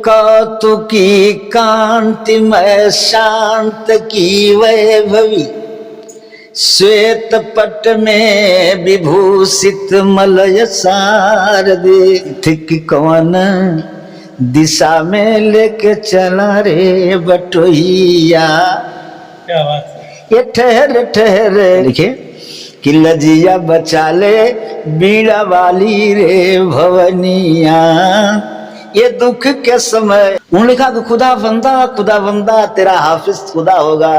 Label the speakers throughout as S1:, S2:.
S1: कौतुकी कांतिमय शांत की वैभवी, श्वेत पट में विभूषित मलय शारदे, थिक कौन दिशा में लेके चला रे बटोहिया।
S2: क्या बात है।
S1: ये ठहर ठहर लिखे कि लजिया बचा ले बीड़ा वाली रे भवनिया, ये दुख के समय। उन्होंने लिखा कि खुदा बंदा तेरा हाफिज खुदा होगा,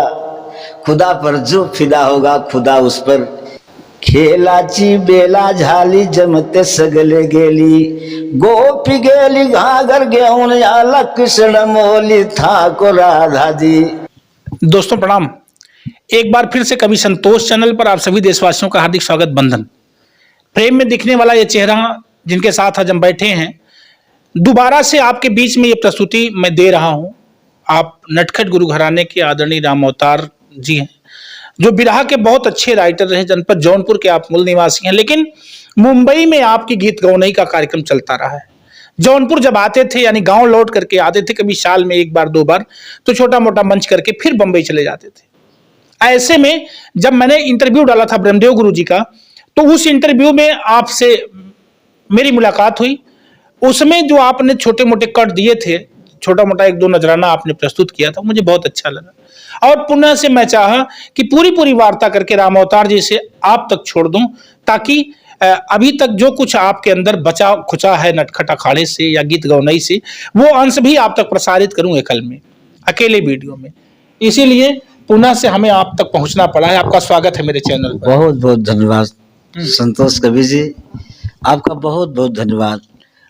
S1: खुदा पर जो फिदा होगा खुदा उस पर। खेलाची बेला झाली जमते सगले गेली, गोपी गेली घागर गेहूं आला कृष्ण मोली था को राधा जी।
S2: दोस्तों प्रणाम। एक बार फिर से कवि संतोष चैनल पर आप सभी देशवासियों का हार्दिक स्वागत। बंधन प्रेम में दिखने वाला ये चेहरा जिनके साथ आज हम बैठे हैं, दोबारा से आपके बीच में ये प्रस्तुति मैं दे रहा हूं। आप नटखट गुरु घराने के आदरणीय राम अवतार जी हैं, जो बिरहा के बहुत अच्छे राइटर रहे। जनपद जौनपुर के आप मूल निवासी हैं, लेकिन मुंबई में आपकी गीत गौनई का कार्यक्रम चलता रहा है। जौनपुर जब आते थे, यानी गांव लौट करके आते थे, कभी साल में एक बार दो बार, तो छोटा मोटा मंच करके फिर बंबई चले जाते थे। ऐसे में जब मैंने इंटरव्यू डाला था ब्रह्मदेव गुरु जी का, तो उस इंटरव्यू में आपसे मेरी मुलाकात हुई। उसमें जो आपने छोटे मोटे कट दिए थे, छोटा मोटा एक दो नजराना आपने प्रस्तुत किया था, मुझे बहुत अच्छा लगा। और पुनः से मैं चाहा कि पूरी वार्ता करके राम अवतार जी से आप तक छोड़ दूं, ताकि अभी तक जो कुछ आपके अंदर बचा खुचा है नटखट अखाड़े से या गीत गौनई से, वो अंश भी आप तक प्रसारित करूं एकल में, अकेले वीडियो में। इसीलिए पुनः से हमें आप तक पहुंचना पड़ा है। आपका स्वागत है मेरे चैनल पर।
S1: बहुत बहुत धन्यवाद संतोष कवि जी, आपका बहुत बहुत धन्यवाद।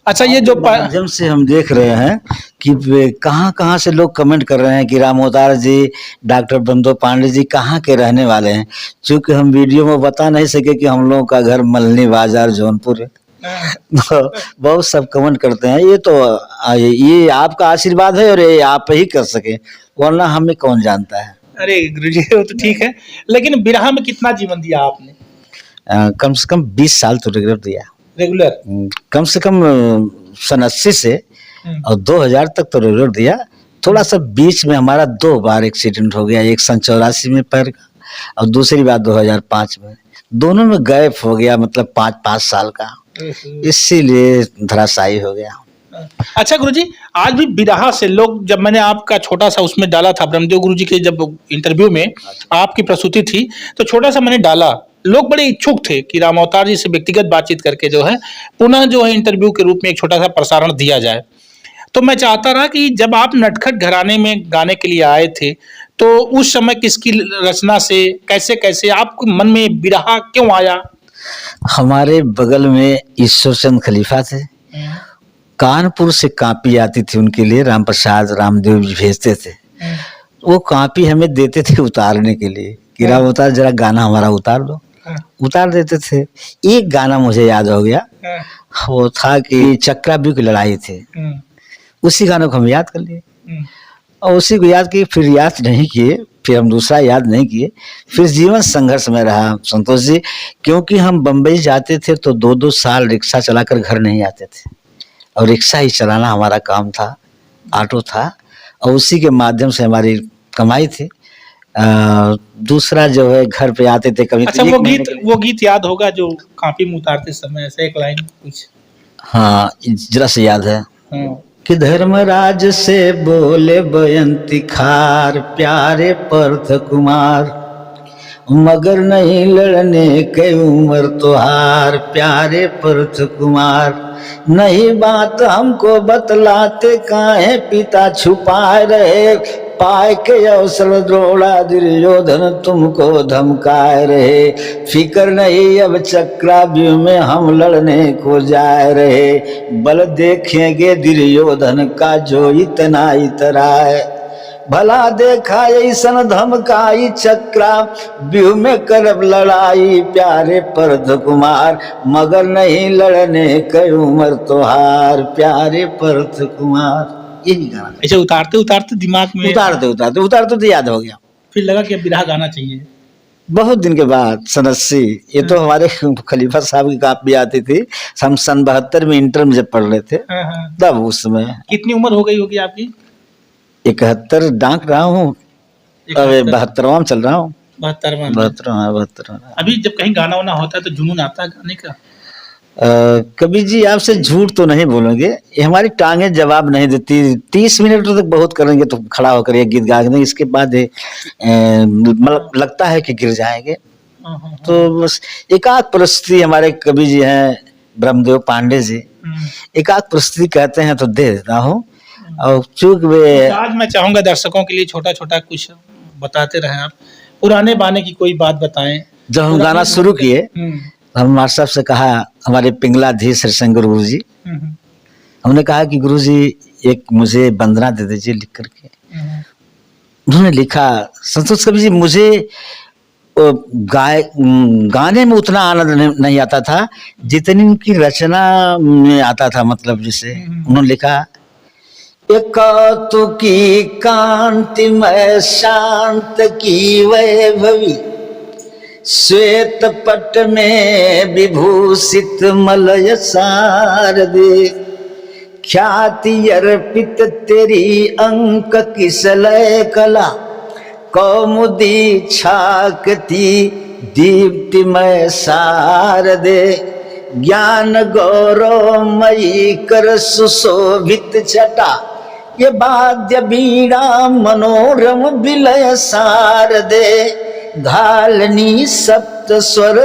S2: अच्छा, ये जो
S1: माध्यम से हम देख रहे हैं कि कहाँ से लोग कमेंट कर रहे हैं कि राम अवतार जी, डॉक्टर बंदो पांडे जी कहाँ के रहने वाले हैं। चूंकि हम वीडियो में बता नहीं सके कि हम लोगों का घर मलनी बाजार जौनपुर है, तो बहुत सब कमेंट करते हैं। ये आपका आशीर्वाद है और ये आप ही कर सके, वरना हमें कौन जानता है।
S2: अरे गुरुजी, वो तो ठीक है, लेकिन बिरहा में कितना जीवन दिया आपने?
S1: कम से कम 20 साल तो रेगुलर दिया।
S2: रेगुलर
S1: कम से कम सन 80 से और 2000 तक तो रेगुलर दिया। थोड़ा सा बीच में हमारा 2 बार एक्सीडेंट हो गया, एक सन 84 में पैर का और दूसरी बार 2005 में। दोनों में गैप हो गया, मतलब 5 साल का, इसीलिए धराशायी हो गया।
S2: अच्छा गुरुजी, आज भी बिरहा से लोग, जब मैंने आपका छोटा सा उसमें डाला था ब्रह्मदेव गुरु जी के जब इंटरव्यू में आपकी प्रस्तुति थी, तो छोटा सा मैंने डाला, लोग बड़े इच्छुक थे कि राम अवतार जी से व्यक्तिगत बातचीत करके जो है पुनः जो है इंटरव्यू के रूप में एक छोटा सा प्रसारण दिया जाए। तो मैं चाहता रहा कि जब आप नटखट घराने में गाने के लिए आए थे, तो उस समय किसकी रचना से, कैसे कैसे आपके मन में बिरहा क्यों आया?
S1: हमारे बगल में ईश्वर चंद खलीफा थे, कानपुर से कापी आती थी उनके लिए, राम प्रसाद रामदेव जी भेजते थे। वो कापी हमें देते थे उतारने के लिए कि राम अवतार जरा गाना हमारा उतार दो। उतार देते थे। एक गाना मुझे याद हो गया, वो था कि चक्राव्यूह की लड़ाई थी। उसी गाने को हम याद कर लिए और उसी को याद किए, फिर याद नहीं किए, फिर हम दूसरा याद नहीं किए। फिर जीवन संघर्ष में रहा संतोष जी, क्योंकि हम बम्बई जाते थे तो 2-2 साल रिक्शा चलाकर घर नहीं आते थे, और रिक्शा ही चलाना हमारा काम था, ऑटो था, और उसी के माध्यम से हमारी कमाई थी। दूसरा जो है घर पे आते थे कभी।
S2: अच्छा, वो गीत याद होगा जो कापी में उतारते समय ऐसे एक लाइन कुछ?
S1: हाँ, जरा से याद है कि धर्मराज से बोले बयंती खार, प्यारे पर्थ कुमार, मगर नहीं लड़ने के उम्र तुहार, प्यारे पर्थ कुमार। नहीं बात हमको बतलाते काहे, पिता छुपाए रहे, पाए के अवसर द्रोड़ा दुर्योधन तुमको धमकाए रहे। फिक्र नहीं अब चक्राव्यूह में हम लड़ने को जाए रहे, बल देखेंगे दुर्योधन का जो इतना इतराए। भला देखा ऐसन धमकाई, चक्राव्यूह में करब लड़ाई, प्यारे पर्थ कुमार, मगर नहीं लड़ने के उम्र तोहार, प्यारे पर्थ कुमार। यही गाना।
S2: ऐसे उतारते उतारते दिमाग में
S1: उतारते तो याद हो गया।
S2: फिर लगा कि बिरहा गाना चाहिए।
S1: बहुत दिन के बाद सन 80, ये तो हमारे खलीफा साहब की कापी आती थी, हम सन 72 में इंटर में जब पढ़ रहे थे तब उस समय।
S2: कितनी उम्र हो गई होगी आपकी?
S1: 71 डांक रहा हूँ, अब 72वां चल रहा हूँ।
S2: 72वां। अभी जब कहीं गाना वाना होता है तो जुनून आता है गाने का?
S1: कबीर जी आपसे झूठ तो नहीं बोलेंगे, ये हमारी टांगे जवाब नहीं देती। 30 मिनट तक बहुत करेंगे तो खड़ा होकर ये गीत गा देंगे, इसके बाद मतलब लगता है कि गिर जाएंगे। तो बस एकाध परिस्थिति, हमारे कवि जी हैं ब्रह्मदेव पांडे जी, एकाध परिस्थिति कहते हैं तो दे देता हूँ। और चूक वे
S2: आज मैं चाहूंगा दर्शकों के लिए छोटा छोटा कुछ बताते रहें आप, पुराने बाने की कोई बात बताएं।
S1: जब हम गाना शुरू किए हम मास्टर साहब से कहा, हमारे पिंगलाधीश हरिशंकर गुरु जी, हमने कहा कि गुरु जी एक मुझे वंदना दे दीजिए लिख करके। उन्होंने लिखा, संतोष कवि जी मुझे गाने में उतना आनंद नहीं आता था जितनी उनकी रचना में आता था। मतलब जैसे उन्होंने लिखा, कौतुकी कांतिमय शांत की वैभवी, श्वेत पट में विभूषित मलय शारदे, ख्याति अर्पित तेरी अंक किसलय कला, कौमुदी छाकती दीप्तिमय शारदे, ज्ञान गौरवमयी कर सुशोभित छटा, ये वाद्य बीड़ा मनोरम विलय शारदे, घालनी सप्त स्वर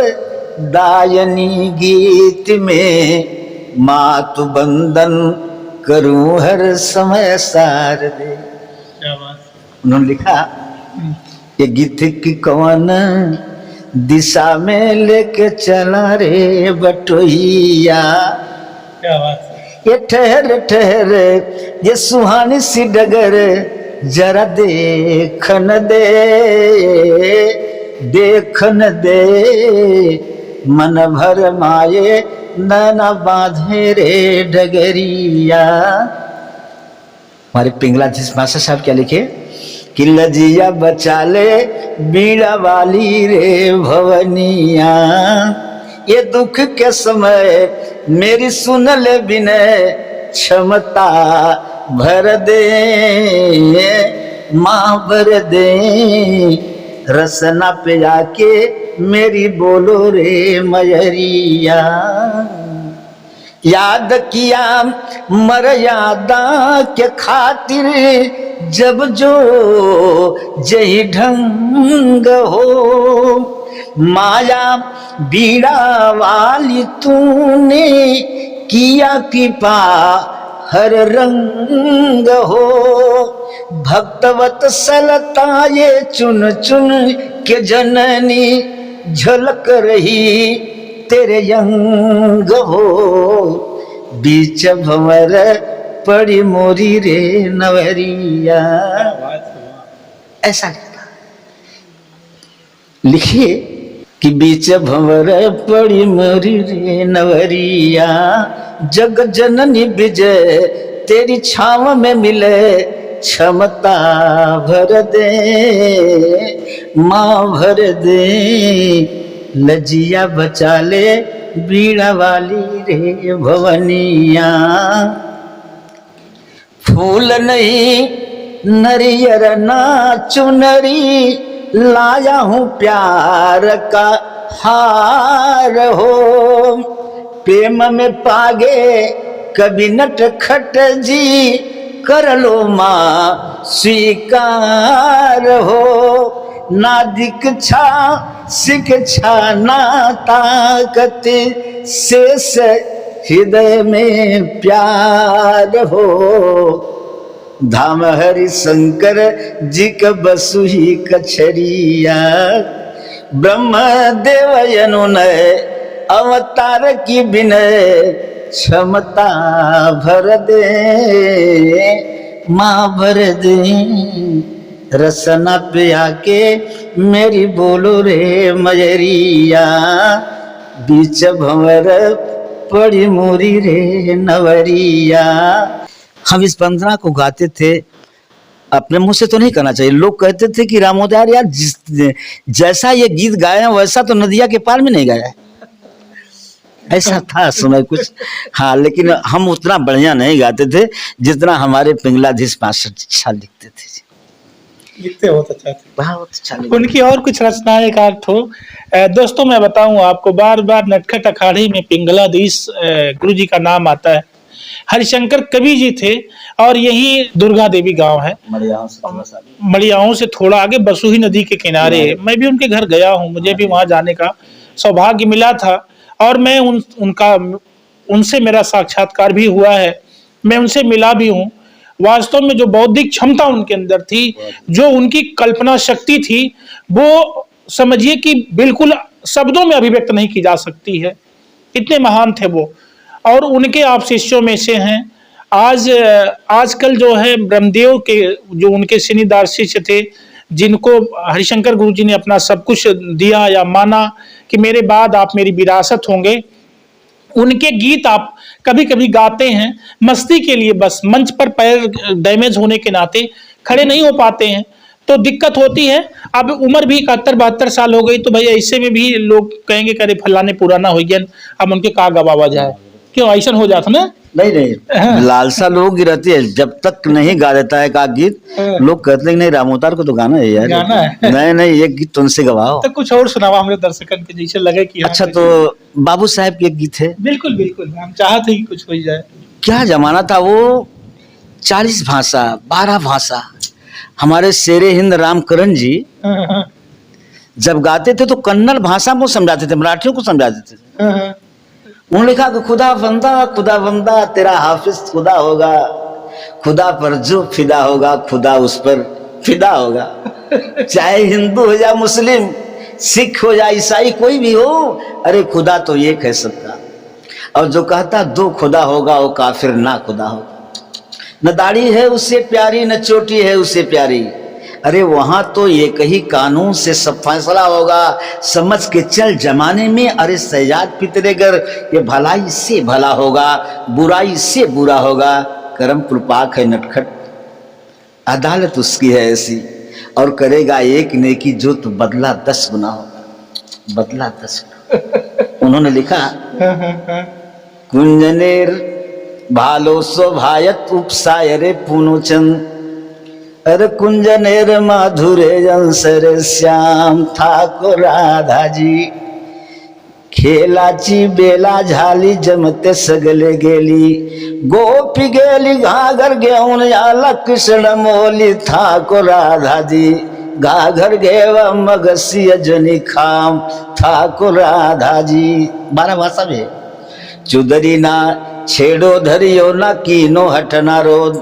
S1: दायनी गीत में, मातु बंदन करूं हर समय शारदे। उन्होंने लिखा, ये गीत की कौन दिशा में लेके चला रे बटोहिया,
S2: क्या बात है।
S1: ये ठहर ठहर ये सुहानी सी डगर जरा देखन दे, देखन दे, मन भर माये नैना बांधे रे डगरिया। हमारे पिंगला जी मास्टर साहब क्या लिखे कि लजिया बचा ले बीड़ा वाली रे भवनिया, ये दुख के समय मेरी सुन ले विनय क्षमता भर दे, माँ भर दे, रसना पे आके मेरी बोलो रे मयरिया। याद किया मर्यादा के खातिर जब जो जही ढंग हो, माया बीड़ा वाली तूने किया कृपा हर रंग हो, भक्तवत सलता ये चुन चुन के जननी झलक रही तेरे यंग हो, बीच भंवर पड़ी मोरी रे नवरिया। ऐसा लिखिए कि बीच भंवर पड़ी मोरी रे नवरिया, जग जननी विजय तेरी छाव में मिले क्षमता भर दे, माँ भर दे, लजिया बचा ले बीड़ा वाली रे भवनिया। फूल नहीं नरियर ना चुनरी, लाया हूँ प्यार का हार हो, प्रेम में पागे कभी नट खट जी, कर लो माँ स्वीकार हो, ना दीक्षा शिक्षा ना ताकत, शेष हृदय में प्यार हो, धाम हरि शंकर जी का बसु ही कछरिया, ब्रह्म देव अनुनय अवतार की विनय क्षमता भर दे, माँ भर दे, रसना पे आके मेरी बोलो रे मयरिया, बीच भंवर पड़ी मोरी रे नवरिया। हम इस वंदना को गाते थे अपने मुंह से तो नहीं करना चाहिए। लोग कहते थे कि रामोदार यार जैसा ये गीत गाए हैं वैसा तो नदिया के पार में नहीं गाया है। ऐसा था समय कुछ। हाँ, लेकिन हम उतना बढ़िया नहीं गाते थे जितना हमारे पिंगलाधीश मास्टर अच्छा लिखते थे।
S2: लिखते बहुत अच्छा थे,
S1: बहुत अच्छा।
S2: उनकी और कुछ रचनाएं एक आध हो। दोस्तों मैं बताऊं आपको, बार बार नटखट अखाड़े में पिंगलाधीश गुरु जी का नाम आता है। हरिशंकर कवि जी थे और यही दुर्गा देवी गांव है, मड़ियाओं से थोड़ा आगे बसुही नदी के किनारे। मैं भी उनके घर गया हूं, मुझे भी वहां जाने का सौभाग्य मिला था और मैं उनसे मेरा साक्षात्कार भी हुआ है, मैं उनसे मिला भी हूं। वास्तव में जो बौद्धिक क्षमता उनके अंदर थी, जो उनकी कल्पना शक्ति थी, वो समझिए कि बिल्कुल शब्दों में अभिव्यक्त नहीं की जा सकती है। इतने महान थे वो, और उनके आप शिष्यों में से हैं। आजकल जो है ब्रह्मदेव के जो उनके सीनीदार शिष्य थे, जिनको हरिशंकर गुरु जी ने अपना सब कुछ दिया या माना कि मेरे बाद आप मेरी विरासत होंगे, उनके गीत आप कभी कभी गाते हैं मस्ती के लिए, बस मंच पर पैर डैमेज होने के नाते खड़े नहीं हो पाते हैं तो दिक्कत होती है। अब उम्र भी 71-72 साल हो गई, तो भाई ऐसे में भी लोग कहेंगे करे फलाने पुराना हो गया, अब उनके का गवावा जाए, क्यों ऐसा हो जाता ना।
S1: नहीं लालसा लोगों की रहती है, जब तक नहीं गा देता है का गीत लोग कहते हैं नहीं रामोतार को तो गाना है यार,
S2: गाना है।
S1: नहीं ये गीत तुमसे गवाओ।
S2: तो कुछ और सुनावा हमारे दर्शकन के, जैसे लगे कि
S1: अच्छा, तो बाबू साहब के एक गीत है।
S2: बिल्कुल बिल्कुल, हम चाहते कि कुछ हो जाए।
S1: क्या जमाना था वो, 40 भाषा 12 भाषा। हमारे शेरे हिंद रामकरण जी जब गाते थे तो कन्नड़ भाषा को समझाते थे, मराठियों को समझाते थे। उन्होंने लिखा कि खुदा बंदा तेरा हाफिज खुदा होगा, खुदा पर जो फिदा होगा खुदा उस पर फिदा होगा। चाहे हिंदू हो या मुस्लिम, सिख हो या ईसाई, कोई भी हो, अरे खुदा तो एक है सबका। और जो कहता दो खुदा होगा वो काफिर ना खुदा होगा। न दाढ़ी है उससे प्यारी न चोटी है उससे प्यारी, अरे वहां तो एक ही कानून से सब फैसला होगा। समझ के चल जमाने में, अरे सजाद पितरेगर, ये भलाई से भला होगा बुराई से बुरा होगा। करम कृपाक है नटखट, अदालत उसकी है ऐसी, और करेगा एक नेकी जो तो बदला 10 गुना होगा, बदला 10 गुना। उन्होंने लिखा कुंजनेर भालो शोभायत उपसाय रे पुनोचंद, अरे कुंजनेर माधुरे जंसरे श्याम ठाकुर राधा जी। खेलाची बेला झाली जमते सगले गेली, गोपी गेली घाघर घेऊन आला कृष्ण मोली ठाकुर राधा जी। घाघर घेवा मगसिय जनी खाम ठाकुर राधा जी। 12 भाषा में। चुदरी ना छेड़ो धरियो ना कीनो हटना रोध,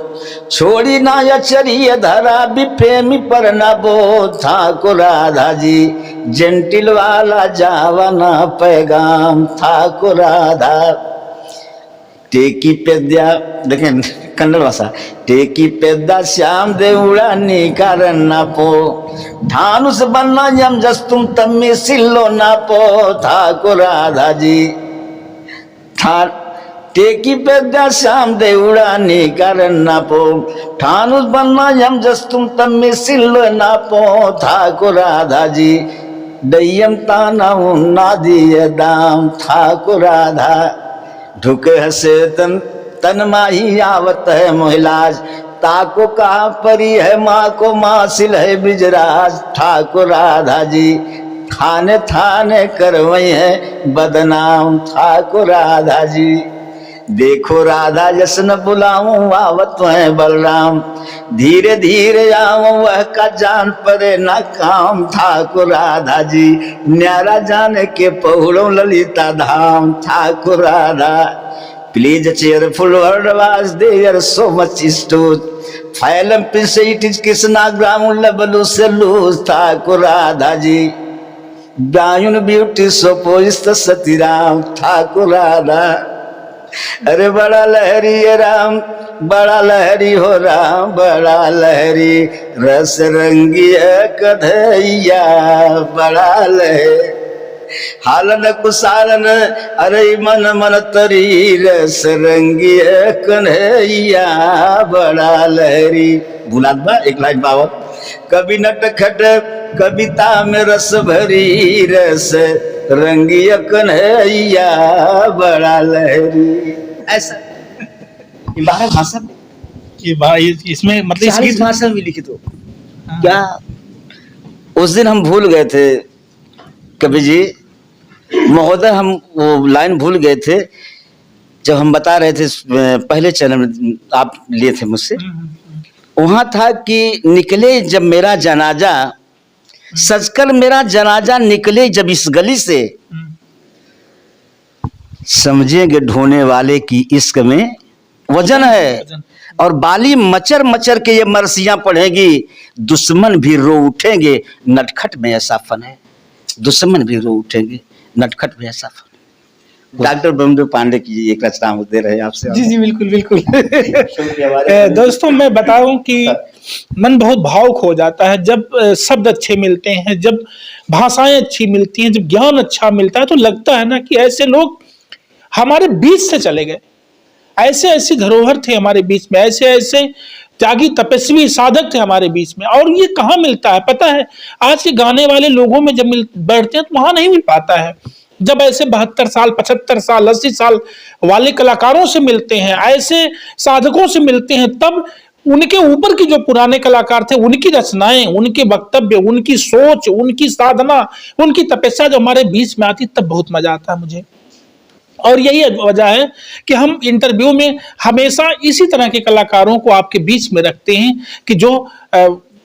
S1: छोड़ी ना यचरिय धरा भी प्रेमी पर ना बोध ठाकुर राधा जी। जेंटिल वाला जावाना पैगाम ठाकुर राधा। टेकी पेद्या, देखें कन्नड़ भाषा, टेकी पेद्दा श्याम देवड़ा नी कारण ना पो, धानुष बनना यम जस तुम तम्मी सिल्लो ना पो ठाकुर राधा जी। टेकी पेद्या श्याम देवड़ा नी कारण ना पो, ठानुष बनना यम जस तुम तम्मी सिल्लो ना पो ठाकुर राधा जी। दय्यम ताना उन्ना दिए दाम ठाकुर राधा। ढुके हसे तन माही आवत है मोहिलाज, ताको कहा परी है माँ को मासिल है बिजराज ठाकुर राधा जी। थाने थाने करवई है बदनाम ठाकुर राधा जी। देखो राधा जसन बुलाऊं आवत है बलराम, धीरे धीरे आऊं वह का जान परे ना काम ठाकुर राधा जी। न्यारा जाने के पहुड़ो ललिता धाम ठाकुर Radha. Please cheerful word was there so much stood, phylum it is Krishna ground level salute ठाकुर राधा जी। ब्राह्मण ब्यूटी सो पोजित सतीराम ठाकुर राधा। अरे बड़ा लहरी है राम, बड़ा लहरी हो राम, बड़ा लहरी रस रंगी है कन्हैया, बड़ा लहरी हालन कुसालन अरे मन मन तरी रस रंगी कन्हैया बड़ा लहरी। बुलात बा एक लाइन बाबा। कभी नटखट कविता में रस भरी रस रंगी कन्हैया बड़ा लहरी। ऐसा ये 12 भाषा में,
S2: ये भाई इसमें मतलब
S1: 40 भाषा में लिखित हो। क्या उस दिन हम भूल गए थे कवि जी महोदय, हम वो लाइन भूल गए थे जब हम बता रहे थे पहले चैनल में आप लिए थे मुझसे। वहां था कि निकले जब मेरा जनाजा, सजकर मेरा जनाजा निकले जब इस गली से, समझेंगे ढोने वाले की इश्क में वजन है। और बाली मचर मचर के ये मरसियां पढ़ेगी, दुश्मन भी रो उठेंगे, नटखट में ऐसा फन है। दुश्मन भी रो उठेंगे, नटखट में ऐसा फन। डॉक्टर ब्रह्मदेव पांडे की एक रचना हम दे रहे हैं आपसे।
S2: जी जी बिल्कुल बिल्कुल। दोस्तों मैं बताऊं कि मन बहुत भावुक हो जाता है जब शब्द अच्छे मिलते हैं, जब भाषाएं अच्छी मिलती हैं, जब ज्ञान अच्छा मिलता है, तो लगता है ना कि ऐसे लोग हमारे बीच से चले गए। ऐसे ऐसी धरोहर थे हमारे बीच में, ऐसे ऐसे त्यागी तपस्वी साधक थे हमारे बीच में। और ये कहाँ मिलता है पता है? आज के गाने वाले लोगों में जब बैठते हैं तो वहां नहीं मिल पाता है। जब ऐसे 72 साल 75 साल 80 साल वाले कलाकारों से मिलते हैं, ऐसे साधकों से मिलते हैं, तब उनके ऊपर की जो पुराने कलाकार थे, उनकी रचनाएं, उनके वक्तव्य, उनकी सोच, उनकी साधना, उनकी तपस्या जो हमारे बीच में आती, तब बहुत मजा आता है मुझे। और यही वजह है कि हम इंटरव्यू में हमेशा इसी तरह के कलाकारों को आपके बीच में रखते हैं कि जो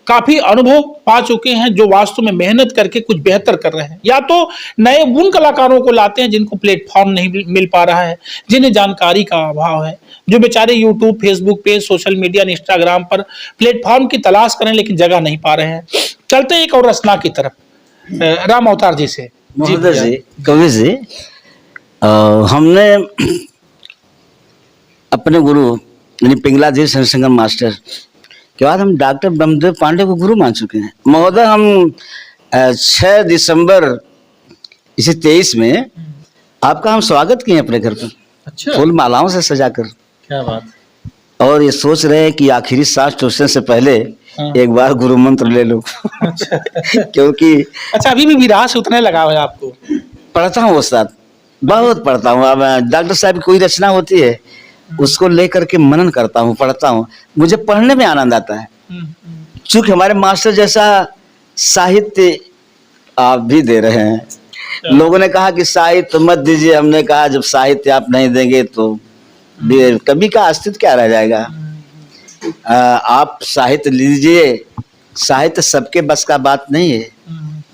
S2: काफी अनुभव पा चुके हैं, जो वास्तव में मेहनत करके कुछ बेहतर कर रहे हैं। या तो नए उन कलाकारों को लाते हैं जिनको प्लेटफॉर्म नहीं मिल पा रहा है, जिन्हें जानकारी का अभाव है, जो बेचारे YouTube, Facebook page, social media, Instagram पर प्लेटफॉर्म की तलाश करें लेकिन जगह नहीं पा रहे हैं। चलते हैं एक और रचना की तरफ, राम अवतार जी से।
S1: जी कवि जी, हमने अपने गुरु यानी पिंगलादेव संगम मास्टर के बाद हम डॉक्टर ब्रह्मदेव पांडे को गुरु मान चुके हैं। महोदय हम 6 दिसंबर इसी 23 में आपका हम स्वागत किए अपने घर पर।
S2: अच्छा,
S1: फूल मालाओं से सजाकर।
S2: क्या बात।
S1: और ये सोच रहे हैं कि आखिरी सांस छोड़ने से पहले एक बार गुरु मंत्र ले लो।
S2: अच्छा।
S1: क्योंकि
S2: अच्छा, अभी भी विरास उतने लगा हुआ है आपको?
S1: पढ़ता हूँ उस्ताद, बहुत पढ़ता हूँ। अब डॉक्टर साहब की कोई रचना होती है उसको लेकर के मनन करता हूँ, पढ़ता हूँ। मुझे पढ़ने में आनंद आता है, क्योंकि हमारे मास्टर जैसा साहित्य आप भी दे रहे हैं। लोगों ने कहा कि साहित्य मत दीजिए, हमने कहा जब साहित्य आप नहीं देंगे तो कवि का अस्तित्व क्या रह जाएगा। आप साहित्य लीजिए, साहित्य सबके बस का बात नहीं है।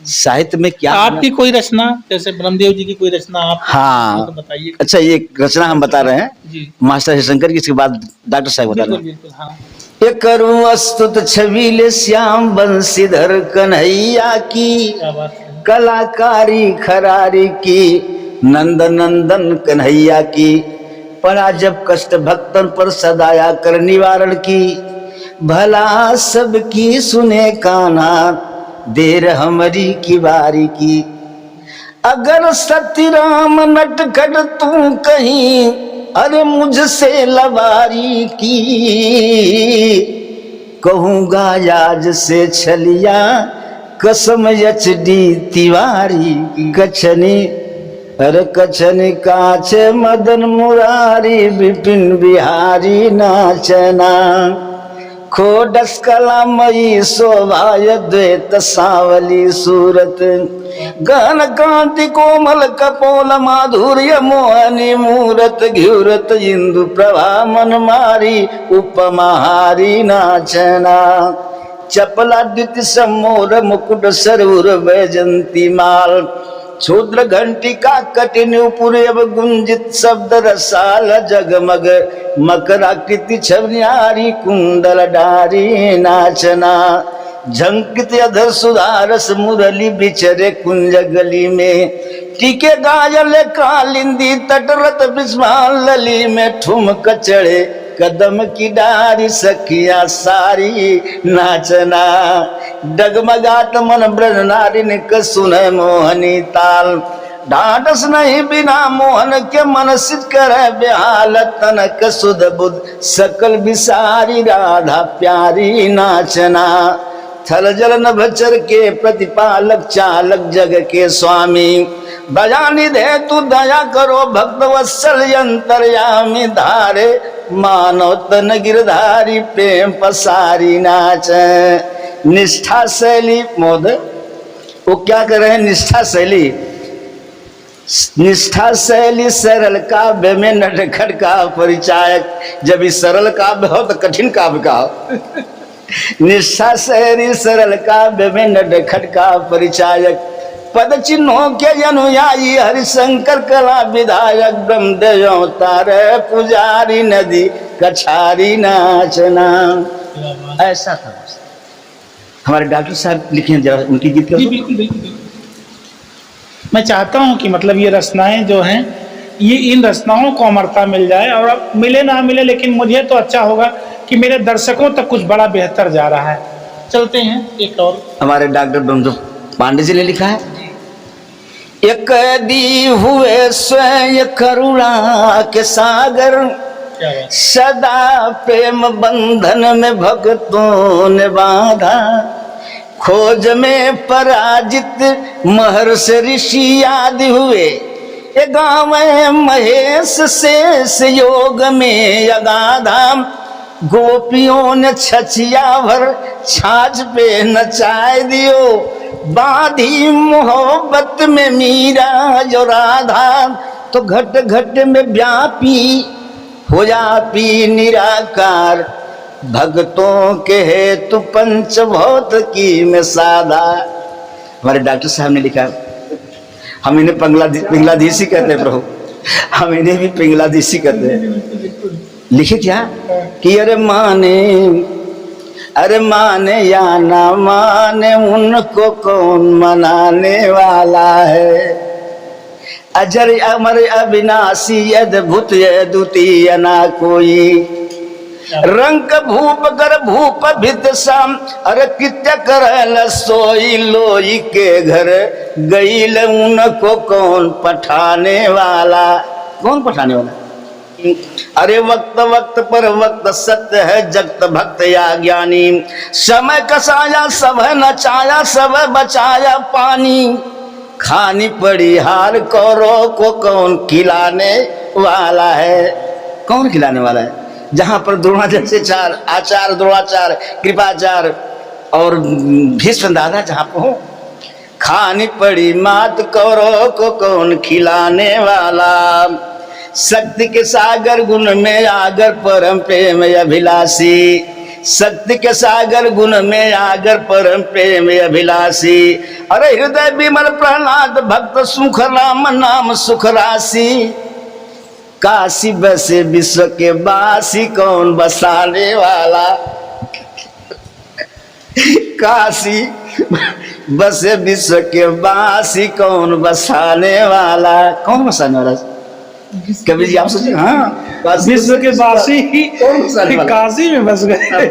S1: साहित्य में क्या
S2: आपकी कोई रचना, जैसे ब्रह्मदेव जी की कोई रचना आप
S1: हाँ
S2: बताइए।
S1: अच्छा, ये रचना हम बता रहे हैं
S2: जी।
S1: मास्टर हरिशंकर की, इसके बाद डॉक्टर साहब बता रहे हैं।
S2: बिल्कुल, हाँ।
S1: ये करूं अस्तुत छबीले श्याम बंसीधर कन्हैया की,
S2: क्या बात है।
S1: कलाकारी खरारी की, नंद नंदन कन्हैया की, पड़ा जब कष्ट भक्तन पर सदाया कर निवारण की, भला सबकी सुने कान्हा देर हमारी की बारी की। अगर सत्य राम नटखट तू कहीं अरे मुझसे लवारी की, कहूँगा आज से छलिया कसम HD तिवारी की। कछनी अरे कछनी काछ मदन मुरारी विपिन बिहारी नाचना, खोडस कलामयी शोभाय द्वैत सावली सूरत, गहन कांति कोमल कपोल माधुर्य मोहनी मूरत, घ्युरत इंदु प्रभा मन मारी उपमहारी नाचना, चपला द्वित सम्मोर मुकुट सरूर वैजंती माल, क्षुद्र घंटिका कटिनुपुर अब गुंजित शब्द रसाल, जगमग मकराकृति छवनियारी कुंडल डारी नाचना, झंकित अधर सुधारस मुरली बिचरे कुंज गली में, टीके गायल कालिंदी तटरत विस्माल लली में, ठुमक चढ़े कदम की डारी सखिया सारी नाचना, डगमगात मन ब्रज नारिन सुन मोहनी ताल, ढांढस नहीं बिना मोहन के मन सिद्ध करे बेहाल तनक सुध बुध सकल बिसारी राधा प्यारी नाचना थल जल नभचर के प्रतिपालक चालक जग के स्वामी दया निधे तू दया करो भक्त वत्सल अंतर्यामी धारे मानव तन गिरधारी प्रेम पसारी नाच निष्ठा शैली मोद वो क्या कर रहे हैं निष्ठा शैली निष्ठा शैली सरल काव्य में नटखट का परिचायक जब इस सरल काव्य हो तो कठिन काव्य का हो निष्ठा शैली सरल काव्य में नटखट का परिचायक पद चिन्हों के अनुयायी हरिशंकर कला विधायक ब्रह्मदेव अवतार पुजारी नदी कछारी नाचना ऐसा था हमारे डॉक्टर साहब लिखे हैं जरा उनकी गीत का
S2: बिल्कुल बिल्कुल मैं चाहता हूं कि मतलब ये रचनाएं जो हैं ये इन रचनाओं को अमरता मिल जाए और अब मिले ना मिले लेकिन मुझे तो अच्छा होगा कि मेरे दर्शकों तक कुछ बड़ा बेहतर जा रहा है। चलते हैं एक और
S1: हमारे डॉक्टर ब्रह्मदेव पांडे जी ने लिखा है एक दी हुए स्वयं करुणा के सागर सदा प्रेम बंधन में भक्तों ने बांधा खोज में पराजित महर्षि ऋषि आदि हुए गाँव महेश शेष योग में अगाधा गोपियों ने छछिया भर छाछ पे नचाए दियो बांधी मोहब्बत में मीरा जो राधा तो घट घट में व्यापी हो जापी निराकार भक्तों के हेतु पंच भौत की में साधा। हमारे डॉक्टर साहब ने लिखा हम इन्हें पिंगलाधीसी कहते हैं प्रभु हम इन्हें भी पिंगलाधीसी कहते हैं। लिखे क्या कि अरे माने या ना माने उनको कौन मनाने वाला है अजर अमर अविनाशी अद्भुत अद्वितीय ना कोई रंग भूप कर भूप भित शाम अरे कृत्य कर सोई लोई के घर गईल उनको कौन पठाने वाला कौन पठाने वाला अरे वक्त वक्त पर वक्त सत्य है जगत भक्त या ज्ञानी समय कसाया सब नचाया सब बचाया पानी खानी पड़ी हार कौरो को कौन खिलाने वाला है कौन खिलाने वाला है जहां पर द्रोणाचार्य से चार आचार द्रोणाचार कृपाचार और भीष्म दादा जहां पर हो खानी पड़ी मात कौरो को कौन खिलाने वाला शक्ति के सागर गुण में आगर परम प्रेम अभिलाषी शक्ति के सागर गुण में आगर परम प्रेम अभिलाषी अरे हृदय विमल प्रहलाद भक्त सुख राम नाम सुख राशि काशी बसे विश्व के बासी कौन बसाने वाला काशी बसे विश्व के बासी कौन बसाने वाला कौन बसाने वाला कबीर जी आप सोचिए हाँ
S2: विश्व के बासी काशी में बस गए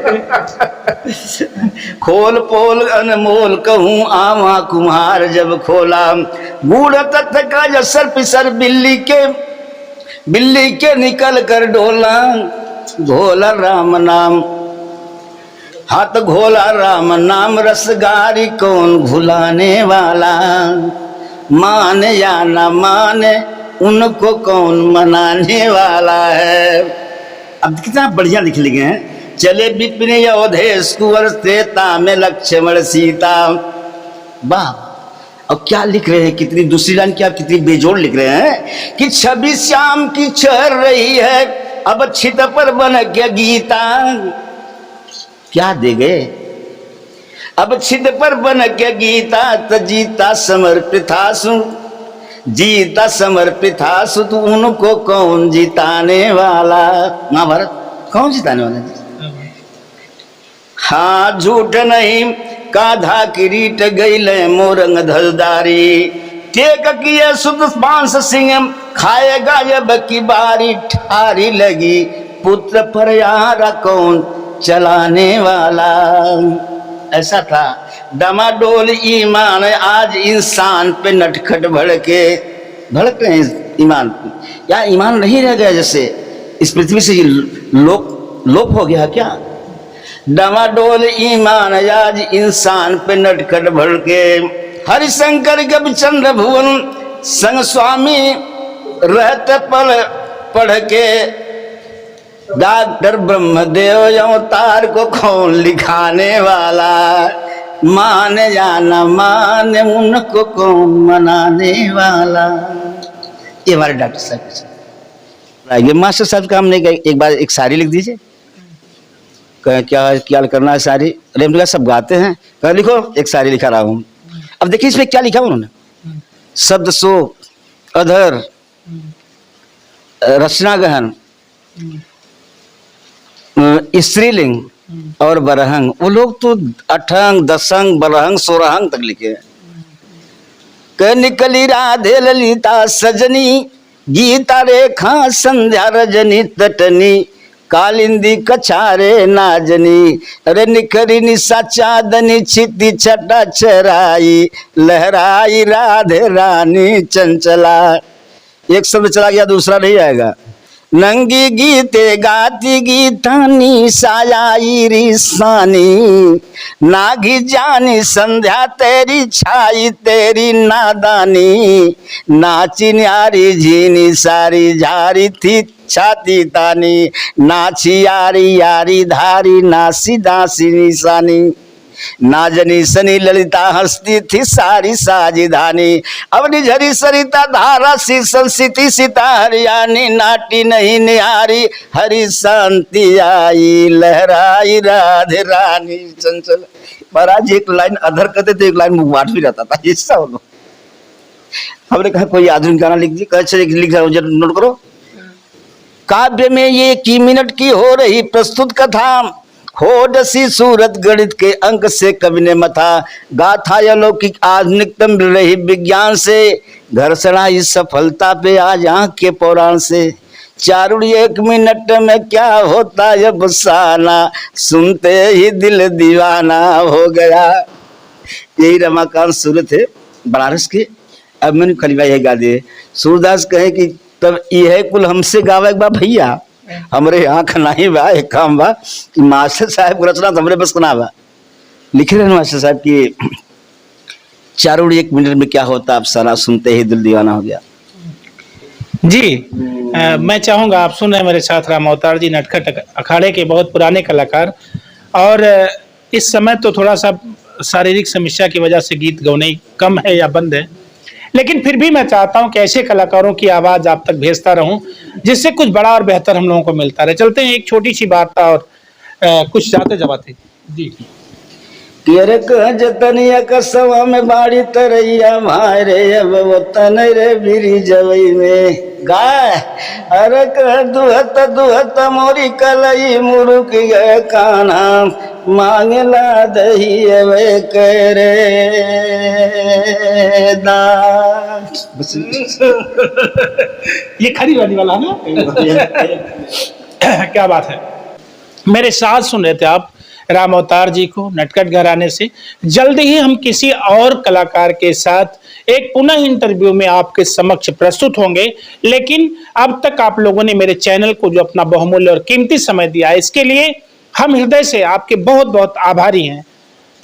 S1: खोल पोल अनमोल कहूँ आवा कुम्हार जब खोला गूढ़ तथ्य का जसर पिसर बिल्ली के निकल कर डोला घोला राम नाम हाथ घोला राम नाम रसगारी कौन भुलाने वाला माने या न माने उनको कौन मनाने वाला है। अब कितना बढ़िया लिख लिए हैं चले विपिन अवधेश कुंवर त्रेता में लक्ष्मण सीता वाह अब क्या लिख रहे हैं कितनी दूसरी लाइन क्या कितनी बेजोड़ लिख रहे हैं कि छवि श्याम की चढ़ रही है अब छित पर बन के गीता क्या दे गए अब छित पर बन के गीता तो जीता समर्पित आसु जीता समर्पित आसु तो उनको कौन जिताने वाला महाभारत कौन जिताने वाला हाँ झूठ नहीं काधा किरीट गईले मोरंग धलदारी टेक किए सुध बांस सिंह खाएगा जब की बारी ठारी लगी पुत्र पर यारा कौन चलाने वाला ऐसा था डमाडोल ईमान आज इंसान पे नटखट भड़के भड़क रहे हैं ईमान। या ईमान नहीं रह गया, जैसे इस पृथ्वी से लोप हो गया क्या? डमाडोल ईमान आज इंसान पे नटखट भड़के, हरिशंकर कब चंद्र भुवन संग स्वामी रहते पल पढ़ के, डॉक्टर ब्रह्मदेव अवतार को कौन लिखाने वाला, माने या न माने उनको कौन मनाने वाला। ये हमारे डॉक्टर साहब, ये मास्टर साहब का हमने एक बार एक शायरी लिख दीजिए। क्या करना है शायरी? अरे हमने कहा सब गाते हैं, कहा लिखो, एक शायरी लिखा रहा हूँ। अब देखिए इसमें क्या लिखा उन्होंने, शब्द शोक, अधर, रचना गहन, स्त्रीलिंग और बरहंग। वो लोग तो अठंग, दसंग, बरहंग, सोरहंग तक लिखे हैं। क निकली राधे ललिता सजनी, गीता रेखा संध्या रजनी तटनी, कालिंदी कछारे नाजनी, अरे निखरी निशा चांदनी, छिती छटा चराई, लहराई राधे रानी चंचला। एक शब्द चला गया, दूसरा नहीं आएगा। नंगी गीते गाती गीतानी, सायाई रिसानी, नागी जानी संध्या तेरी छाई तेरी नादानी, नाची न्यारी झीनी सारी झारी थी छाती तानी, नाची यारी यारी धारी नासी दासी निशानी, नाजनी सनी ललिता हंसती थी सारी साजिधानी, अवनी झरी सरिता धारा सी संसिति सीता हरियाणी, नाटी नहीं निहारी हरि शांति आई, लहराई राधे रानी चंचल। महाराज एक लाइन अधर करते थे, एक लाइन मुखवाट भी रहता था, ऐसा हो। हमने कहा कोई आधुनिक गाना लिख दिया, अच्छा लिख रहा हूँ, जरा नोट करो। काव्य में ये की मिनट की हो रही प्रस्तुत कथा, होडसी सूरत गणित के अंक से कवि ने मथा, गाथा अलौकिक आधुनिकतम मिल रही विज्ञान से, घर्षणा इस सफलता पे आज आंख के पौराण से, चारुड़ी एक मिनट में क्या होता है बसाना, सुनते ही दिल दीवाना हो गया। यही रमाकांत सूर्य थे बनारस के। अब मैंने खलीफा यही गा दिए। सूरदास कहे कि तब यह कुल हमसे गावे बा भैया, हमरे यहाँ नहीं बा, एक काम बा कि मास्टर साहब रचना तो हमरे बस ना बा। लिखे रहे मास्टर साहब की चारों एक मिनट में क्या होता, आप सारा सुनते ही दिल दीवाना हो गया।
S2: जी मैं चाहूंगा, आप सुन रहे हैं मेरे साथ राम अवतार जी, नटखट अखाड़े के बहुत पुराने कलाकार, और इस समय तो थोड़ा सा शारीरिक समस्या की वजह से गीत गौने कम है या बंद है, लेकिन फिर भी मैं चाहता हूं कि ऐसे कलाकारों की आवाज आप तक भेजता रहूं जिससे कुछ बड़ा और बेहतर हम लोगों को मिलता रहे। चलते हैं एक छोटी सी वार्ता और कुछ जाते जवाते जी।
S1: तेरे जतनिया कसवा में बाड़ी तरैया मारे, अब वतन रे बिरी जवई में गाय, अरे कह दुहत दुहत मोरी कलई मुरुक गए काना, मांगला दही वे करे दा।
S2: ये खरी वाली वाला ना क्या बात है। मेरे साथ सुन रहे थे आप राम अवतार जी को, नटखट घराने से। जल्द ही हम किसी और कलाकार के साथ एक पुनः इंटरव्यू में आपके समक्ष प्रस्तुत होंगे, लेकिन अब तक आप लोगों ने मेरे चैनल को जो अपना बहुमूल्य और कीमती समय दिया है, इसके लिए हम हृदय से आपके बहुत बहुत आभारी हैं।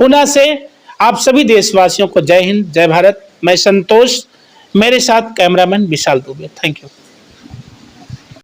S2: पुनः से आप सभी देशवासियों को जय हिंद, जय भारत। मैं संतोष, मेरे साथ cameraman Vishal Dubey. Thank you.